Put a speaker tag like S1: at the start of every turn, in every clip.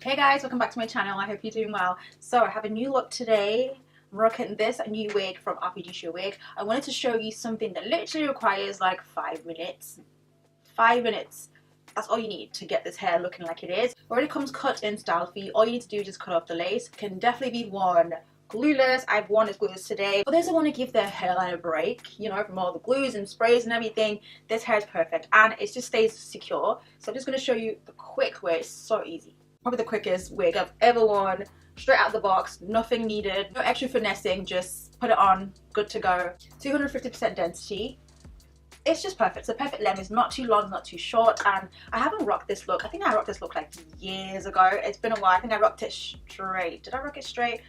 S1: Hey guys, welcome back to my channel. I hope you're doing well. So I have a new look today. I'm rocking this new wig from RPGSHOW. I wanted to show you something that literally requires like 5 minutes. 5 minutes. That's all you need to get this hair looking like it is. It already comes cut in style for you. All you need to do is just cut off the lace. It can definitely be worn glueless. I've worn it glueless today. For those who want to give their hairline a break, you know, from all the glues and sprays and everything, this hair is perfect and it just stays secure. So I'm just going to show you the quick way. It's so easy. Probably the quickest wig I've ever worn, straight out of the box, nothing needed, no extra finessing, just put it on, good to go. 250% density. It's just perfect. It's a perfect length. It's not too long, not too short, and I haven't rocked this look. I think I rocked this look like years ago. It's been a while. I think I rocked it straight. Did I rock it straight?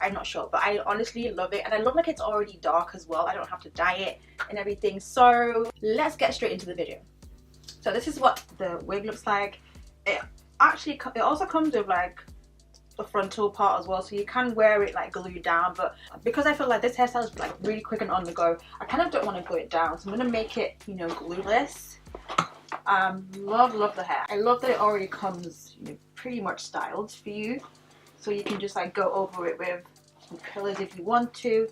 S1: I'm not sure, but I honestly love it, and I love like it's already dark as well. I don't have to dye it and everything. So let's get straight into the video. So this is what the wig looks like. It also comes with like the frontal part as well, so you can wear it like glued down, but because I feel like this hairstyle is like really quick and on the go, I kind of don't want to glue it down, so I'm going to make it, you know, glueless. Love the hair. I love that it already comes, you know, pretty much styled for you, so you can just like go over it with some colors if you want to.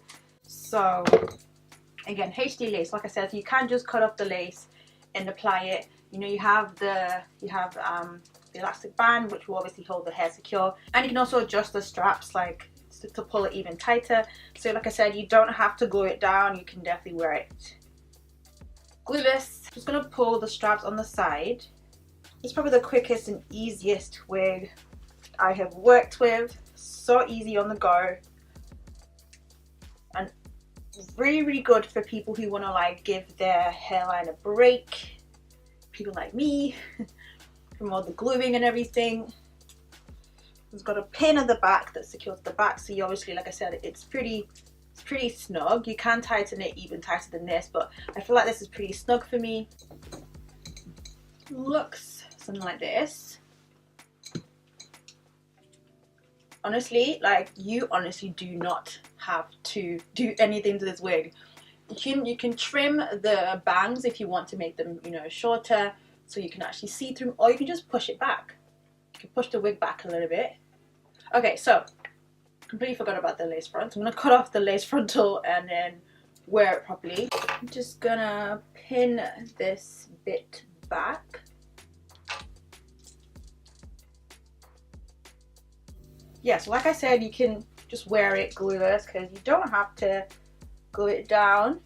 S1: So again, HD lace, like I said, you can just cut off the lace and apply it. You know, you have the elastic band, which will obviously hold the hair secure, and you can also adjust the straps like to pull it even tighter. So like I said, you don't have to glue it down. You can definitely wear it glueless. Just gonna pull the straps on the side. It's probably the quickest and easiest wig I have worked with. So easy on the go, and really good for people who want to like give their hairline a break. People like me, from all the gluing and everything. It's got a pin at the back that secures the back, so you obviously, like I said, it's pretty snug. You can tighten it even tighter than this, but I feel like this is pretty snug for me. Looks something like this. Honestly, like, you honestly do not have to do anything to this wig. You can trim the bangs if you want to make them, you know, shorter, so you can actually see through, or you can just push it back. You can push the wig back a little bit. Okay, so completely forgot about the lace front. I'm gonna cut off the lace frontal and then wear it properly. I'm just gonna pin this bit back. Yeah, so like I said, you can just wear it glueless because you don't have to glue it down.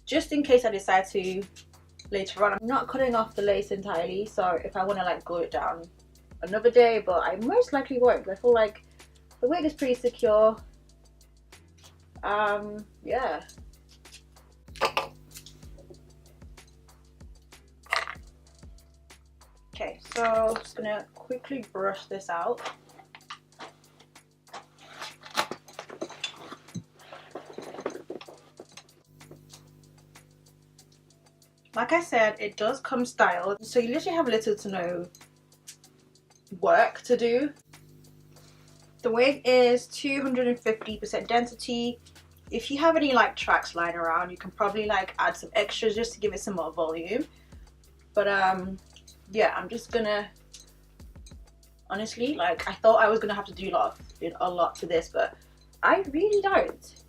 S1: Just in case I decide to later on. I'm not cutting off the lace entirely, so if I want to like glue it down another day, but I most likely won't. I feel like the wig is pretty secure. Yeah. Okay, so I'm just gonna quickly brush this out. Like I said, it does come styled, so you literally have little to no work to do. The wig is 250% density. If you have any like tracks lying around, you can probably like add some extras just to give it some more volume. But yeah, I'm just gonna, honestly, like, I thought I was gonna have to do a lot to this, but I really don't.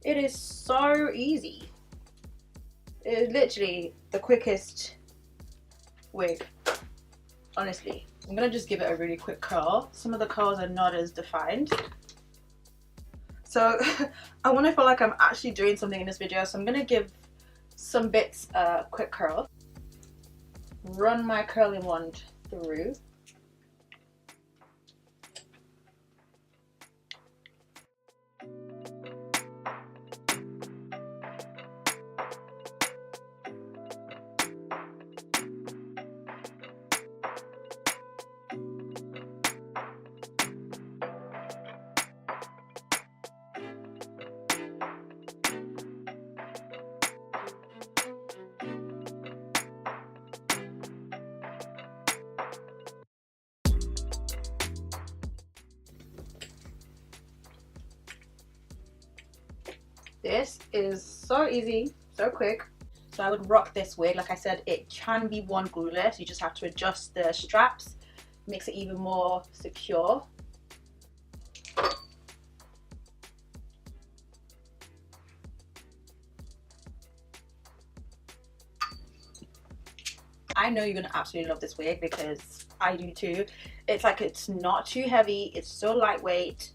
S1: It is so easy. It is literally the quickest wig, honestly. I'm gonna just give it a really quick curl. Some of the curls are not as defined, so I want to feel like I'm actually doing something in this video, so I'm gonna give some bits a quick curl. Run my curling wand through. This is so easy, so quick. So I would rock this wig. Like I said, it can be worn glueless. You just have to adjust the straps, makes it even more secure. I know you're gonna absolutely love this wig because I do too. It's like, it's not too heavy, it's so lightweight,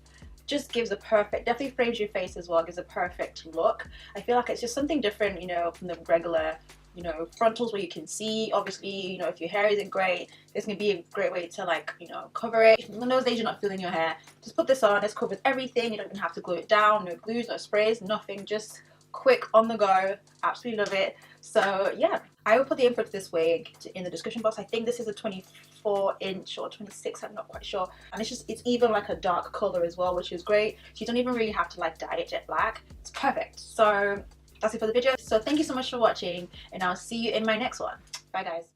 S1: just gives a perfect, definitely frames your face as well, gives a perfect look. I feel like it's just something different, you know, from the regular, you know, frontals where you can see. Obviously, you know, if your hair isn't great, this can be a great way to, like, you know, cover it. On those days you're not feeling your hair, just put this on. This covers everything. You don't even have to glue it down. No glues, no sprays, nothing. Just quick, on the go. Absolutely love it. So yeah, I will put the info to this wig in the description box. I think this is a 24-inch or 26, I'm not quite sure. And it's just, it's even like a dark color as well, which is great. So you don't even really have to like dye it jet black. It's perfect. So that's it for the video. So thank you so much for watching, and I'll see you in my next one. Bye guys.